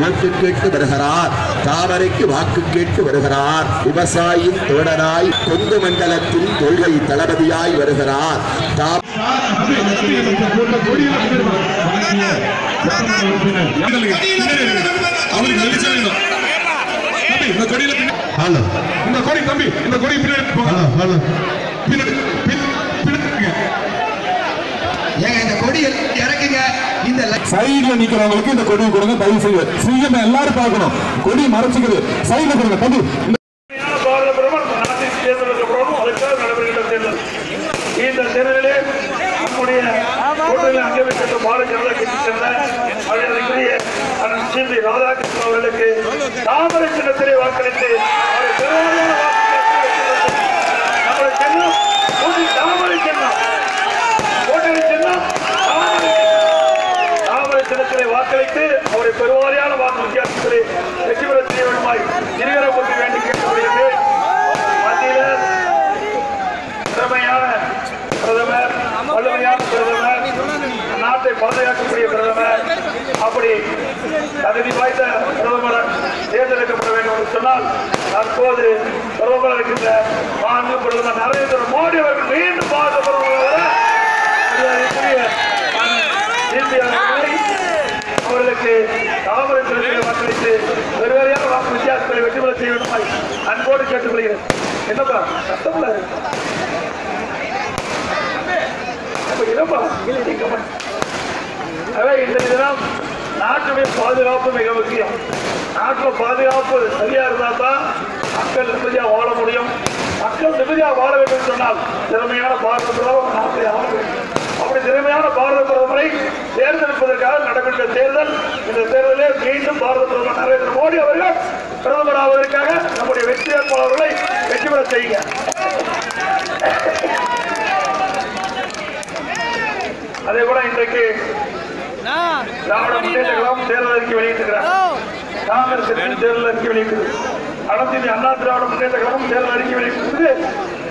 ஓட்டு கேட்டு வருகிறார். தாமரைக்கு வாக்கு கேட்டு வருகிறார். விவசாயின் தோழனாய் கொங்கு மண்டலத்தின் கொள்கை தளபதியாய் வருகிறார். சைடுல நிக்கிறவங்களுக்கு இந்த கொடி கொடுங்க. தயவு செய்து சீக்கிரம் எல்லாரும் பார்க்கணும். கொடி மறைச்சுக்குது. சைடுல கொடுங்க தம்பி. இந்த தேர்தலிலே நம்முடைய அங்கீகரிக்கப்பட்ட பாரதிய ஜனதா கட்சி சேர்ந்த ராதாகிருஷ்ணன் அவர்களுக்கு தாமரை சின்னத்திலே வாக்களித்து தாமரை சின்னம் சின்னத்திலே வாக்களித்து அவரை பெருவாரியான வாக்கு வித்தியாசத்திலே வெற்றி பெற செய்ய வேண்டுமாய் இருவரை கொண்டு வேண்டி கேட்கப்படுகிறது. மத்தியில் திறமையான பிரதமர், வலிமையான பிரதமர், நாட்டை பாதுகாக்கக்கூடிய பிரதமர், அப்படி தகுதி வாய்ந்த பிரதமர் தேர்ந்தெடுக்கப்பட வேண்டும் என்று சொன்னால் தற்போது பிரதமர் இருக்கின்ற மாண்பு பிரதமர் நரேந்திர மோடி அவர்கள் மீண்டும் பாரத பிரதமர் அவர்களுக்கு தாமரை சின்னத்திலே வாக்களித்து பெருவாரியான வாக்கு வித்தியாசங்களை வெற்றி பெற செய்ய வேண்டுமாய் அன்போடு கேட்டுக்கொள்கிறேன். என்னப்பா சத்தம் இந்த தினம் நாட்டுடைய பாதுகாப்பு மிக முக்கியம். நாட்டில் பாதுகாப்பு சரியா இருந்தால் தான் மக்கள் நிம்மதியாக வாழ முடியும். மக்கள் நிம்மதியாக வாழ வேண்டும் சொன்னால் திறமையான பாரத பிரதமர் நாட்டை ஆள வேண்டும். அப்படி திறமையான பாரத பிரதமரை தேர்ந்தெடுப்பதற்காக நடைபெற்ற தேர்தல். இந்த தேர்தலில் மீண்டும் பாரத பிரதமர் நரேந்திர மோடி அவர்கள் பிரதமர் ஆவதற்காக நம்முடைய வெற்றி வேட்பாளர்களை வெற்றி பெற செய்யுங்க. அதே போல இன்றைக்கு திராவிட முன்னேற்ற கழகம் தேர்தல் அறிக்கை வெளியிட்டிருக்கிறார். காங்கிரஸ் தேர்தல் அறிக்கை வெளியிட்டது. அனைத்து இந்திய அண்ணா திராவிட முன்னேற்ற கழகம் தேர்தல் அறிக்கை வெளியிட்டிருக்குது.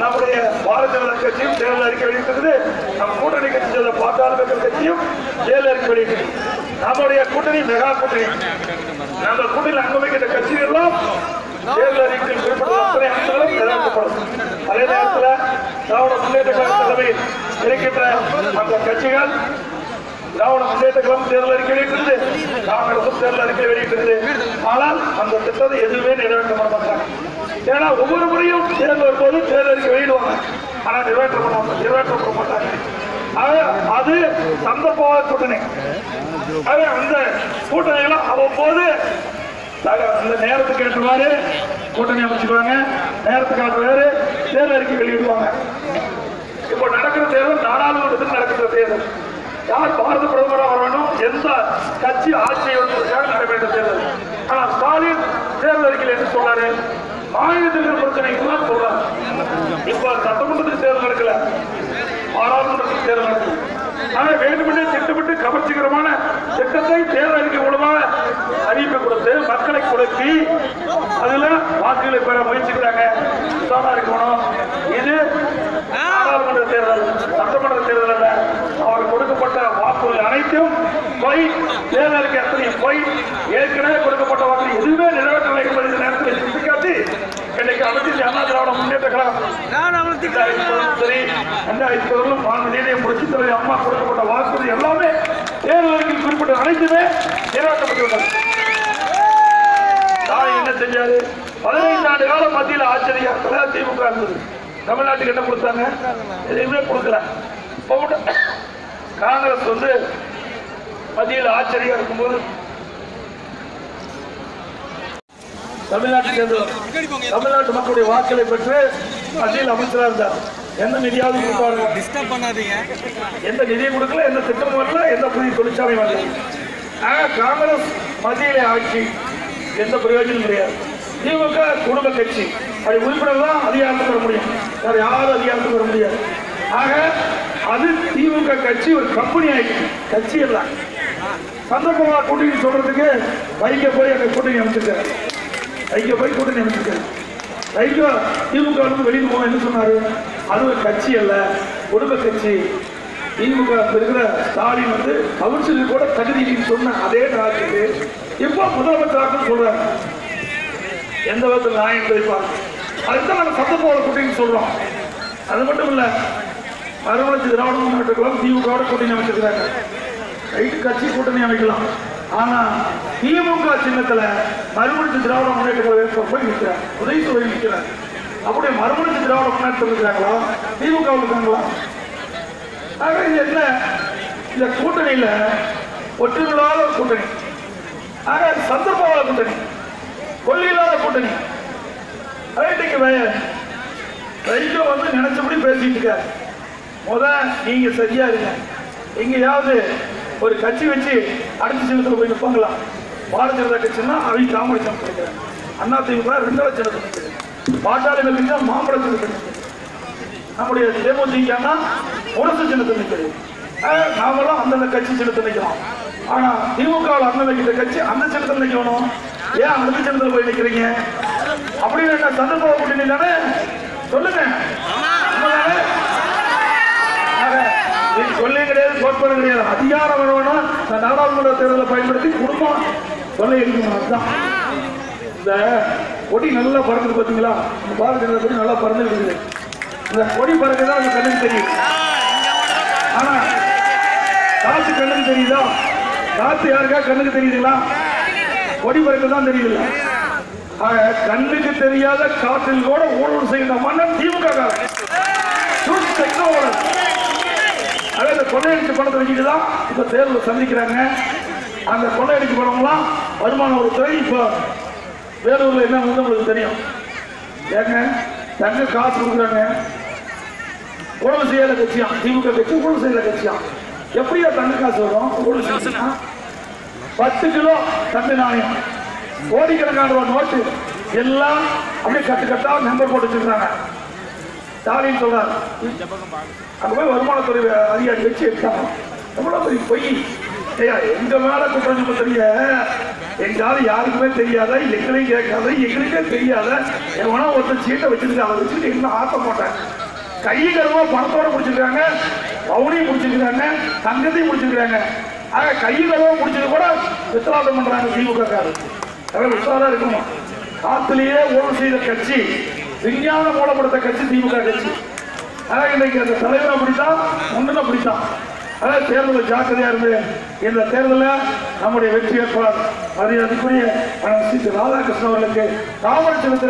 நம்முடைய பாரதிய ஜனதா கட்சியும் தேர்தல் அறிக்கை வெளியிட்டிருக்குது. நம் கூட்டணி கட்சி சேர்ந்த பாட்டாளி மக்கள் கட்சியும் தேர்தல் அறிக்கை வெளியிட்டது. நம்முடைய கூட்டணி மெகா கூட்டணி. நம்ம கூட்டணியில் அங்கமைக்கின்ற கட்சிகள் எல்லாம் தேர்தல் அறிக்கையில் குறிப்பிட்ட அத்தனை அம்சங்களும் நிறைவேற்றப்படும். அதே நேரத்தில் திராவிட முன்னேற்ற கழக தலைமையில் இருக்கின்ற அந்த கட்சிகள் திராவிட முன்னேற்ற கழகம் தேர்தல் அறிக்கை வெளியிட்டது, காங்கிரசும் தேர்தல் அறிக்கை வெளியிட்டது. ஆனால் அந்த திட்டத்தை எதுவுமே நிறைவேற்ற மாட்டாங்க. ஏன்னா ஒவ்வொரு முறையும் தேர்தல் வரும்போது தேர்தல் அறிக்கை வெளியிடுவாங்க, ஆனால் நிறைவேற்றப்பட மாட்டாங்க. அது சந்தர்ப்பவாத கூட்டணி. அந்த கூட்டணிகளும் அவ்வப்போது அந்த நேரத்துக்கு ஏற்றவாறு கூட்டணி அமைச்சுக்குவாங்க. நேரத்துக்கு ஏற்றவாறு தேர்தல் அறிக்கை வெளியிடுவாங்க. இப்போ நடக்கிற தேர்தல் நாடாளுமன்றத்தில் நடக்கிற தேர்தல். யார் பாரத பிரதமராக வர வேண்டும், எந்த கட்சி ஆட்சியை வருவதற்காக நடைபெற்ற தேர்தல். ஆனால் ஸ்டாலின் தேர்தல் அறிக்கையில் என்ன சொல்றாரு? மாநிலத்தில் இருக்கிற பிரச்சனைக்கு தான் சொல்றாரு. இப்ப சட்டமன்றத்துக்கு தேர்தல் நடக்கல, பாராளுமன்றத்துக்கு தேர்தல் நடக்குது. ஆனால் வேண்டுமென்றே திட்டமிட்டு கவர்ச்சிகரமான திட்டத்தை தேர்தல் அறிக்கை மூலமாக அறிவிப்பு கொடுத்து மக்களை குழப்பி அதுல வாக்குகளை பெற முயற்சிக்கிறாங்க. இருக்கணும். இது நாடாளுமன்ற தேர்தல், சட்டமன்ற தேர்தல் அல்ல. அவர் கொடுக்கப்பட்ட வாக்குறுதி அனைத்தும் பொய். தேர்தல் அறிக்கை அத்தனையும் பொய். ஏற்கனவே கொடுக்கப்பட்ட வாக்குறுதி எதுவுமே நிறைவேற்றவில்லை என்பதை இந்த நேரத்தில் சுட்டிக்காட்டி இன்னைக்கு அனைத்து அண்ணா திராவிட முன்னேற்ற கழகம் சரி 2000 நீதியை புரட்சித் தலைவர் அம்மா கொடுக்கப்பட்ட வாக்குறுதி எல்லாமே தேர்தல் அறிக்கையில் குறிப்பிட்ட அனைத்துமே நிறைவேற்றப்பட்டுள்ளது. என்ன செஞ்சாரு? 15 ஆண்டு காலம் மத்தியில் ஆச்சரியம் திமுக இருந்தது. தமிழ்நாட்டுக்கு என்ன கொடுத்தாங்க? எதுவுமே கொடுக்கல. காங்கிரஸ் மத்தியில் ஆச்சரியம் இருக்கும்போது தமிழ்நாட்டு மக்களுடைய வாக்களை பெற்று மத்தியில் அமைச்சராக இருந்தார். எந்த நிதியாவது கொடுத்தாங்க? எந்த நிதியும் கொடுக்கல, எந்த திட்டமும் வரல, எந்த புதிய தொழிற்சாலையும் வரல. காங்கிரஸ் மத்தியிலே ஆட்சி எந்த பிரயோஜனம் கிடையாது. திமுக குடும்ப கட்சி, அது உறுப்பினர் தான் அதிகாரத்துக்கு வர முடியும், வேற யாரும் அதிகாரத்துக்கு வர முடியாது. ஆக அது திமுக கட்சி ஒரு கம்பெனி ஆயிடுச்சு, கட்சி எல்லாம். சந்தர்ப்பமா கூட்டணி சொல்றதுக்கு வைக்க போய் அந்த கூட்டணி அமைச்சிருக்காரு. வைக்க போய் கூட்டணி அமைச்சிருக்காரு. வைக்க திமுக வெளியில் போன என்ன சொன்னாரு? அது ஒரு கட்சி அல்ல, குடும்ப கட்சி. திமுக இருக்கிற ஸ்டாலின் கவுன்சிலுக்கு கூட தகுதி சொன்ன அதே நாட்டுக்கு இப்போ முதலமைச்சராக சொல்றாங்க. எந்த விதத்தில் நியாயம் என்பதை பார்க்க அதுதான் நாங்கள் சட்டப்போல கூட்டணி சொல்றோம். அது மட்டும் இல்ல, மறுமலர்ச்சி திராவிட முன்னேற்ற கழகம் திமுக கூட்டணி அமைச்சிருக்கிறாங்க. ரைட்டு, கட்சி கூட்டணி அமைக்கலாம். ஆனா திமுக சின்னத்துல மறுமலர்ச்சி திராவிட முன்னேற்ற கழகம் போய் நிற்கிறார், உதயசூரை நிற்கிறார். அப்படியே மறுமலர்ச்சி திராவிட முன்னேற்றம் இருக்கிறாங்களா, திமுக இருக்காங்களா? ஆக இது என்ன, இந்த கூட்டணியில ஒற்றுமையில்லாத ஒரு கூட்டணி, ஆக சந்தர்ப்பவாத கூட்டணி, கொள்கையில்லாத கூட்டணி. இன்னைக்கு ரைட்ல வந்து நினைச்சபடி பேசிட்டு இருக்க. நீங்க சரியா இருங்க. எங்கேயாவது ஒரு கட்சி வச்சு அடுத்த சின்னத்தில் போய் நிற்பாங்களா? பாரதிய ஜனதா கட்சின்னா அவங்க தாமரை சின்னத்தில் நிற்கிறாங்க. அண்ணா திமுக 2 சின்னத்தில் நிற்கிறது. பாட்டாளி கட்சினா மாம்பழ சின்னத்தில் நிற்கிறது. நம்முடைய தேமுதிகனா முரசு சின்னத்தில் நிற்கிறது. நாமெல்லாம் அந்தந்த கட்சி சின்னத்தில் நிற்கிறோம். ஆனா திமுக அண்ணன் வைக்கிற கட்சி அந்த சின்னத்தில் நிற்கணும். ஏன் அந்த சின்னத்தில் போய் நிற்கிறீங்க? அப்படின்னு என்ன சந்தர்ப்ப கூட்டணி தானே? சொல்லுங்க. சொல்ல கிடையாது, கோட்பாடு கிடையாது. அதிகாரம் வேணும்னா நாடாளுமன்ற தேர்தலை பயன்படுத்தி குடும்பம் சொல்ல இருக்கணும். அதுதான் இந்த கொடி நல்லா பறக்குது பார்த்தீங்களா? இந்த பாரதிய ஜனதா கொடி நல்லா பறந்து இருக்குது. இந்த கொடி பறக்குதான் அந்த கண்ணுக்கு தெரியும். ஆனா காத்து கண்ணுக்கு தெரியுதா? காத்து யாருக்கா கண்ணுக்கு தெரியுதுங்களா? கொடி பறக்குதான் தெரியுதுல்ல. கண்ணுக்கு தெரியாத காற்றில் கூட ஊழல் செய்கிற மன்னன் திமுக. அதாவது கொள்ளையடிச்ச பணத்தை வச்சுட்டுதான் இப்ப தேர்தல் சந்திக்கிறாங்க. அந்த கொள்ளையடிச்ச பணம்லாம் வருமான ஒரு துறை. இப்ப வேலூர்ல என்ன வந்து உங்களுக்கு தெரியும். ஏங்க தங்க காசு கொடுக்குறாங்க. ஊழல் செய்யல கட்சியா திமுக கட்சி, ஊழல் செய்யல கட்சியா? எப்படியா தங்க காசு வரும்? ஊழல் செய்ய 10 கிலோ தங்க நாணயம், கோடிக்கணக்கான நோட்டு எல்லாம் அப்படியே கட்டு கட்டா நம்பர் போட்டு வச்சிருக்காங்க. ஸ்டாலின் சொல்றாரு, அங்க போய் வருமானத்துறை அதிகாரி வச்சு எடுத்தாங்க. எவ்வளவு பெரிய பொய்! எங்க மேல குற்றம் சுமத்துறீங்க. எங்காவது யாருக்குமே தெரியாத, எங்களையும் கேட்காத, எங்களுக்கே தெரியாத எவனா ஒருத்தர் சீட்டை வச்சிருக்காங்க. அதை வச்சுட்டு இன்னும் ஆசை போட்டேன். கைகரமா பணத்தோட முடிச்சிருக்காங்க, பவுனையும் முடிச்சிருக்காங்க, தங்கத்தையும் முடிச்சிருக்காங்க. ஆக கைகரமா முடிச்சது கூட வித்தியாசம் பண்றாங்க திமுக காரர். உஷாரா இருக்குமா? காத்திலேயே ஊழல் செய்த கட்சி, விஞ்ஞான மூலப்படுத்த கட்சி திமுக கட்சி. ஆனா இன்னைக்கு அந்த தலைவர் அப்படித்தான், ஒன்றும் அப்படித்தான். அதாவது தேர்தலில் ஜாக்கிரதையா இருந்து இந்த தேர்தலில் நம்முடைய வெற்றி வேட்பாளர் மரியாதைக்குரிய ராதாகிருஷ்ணன் அவர்களுக்கு தாமரை சின்னத்தில்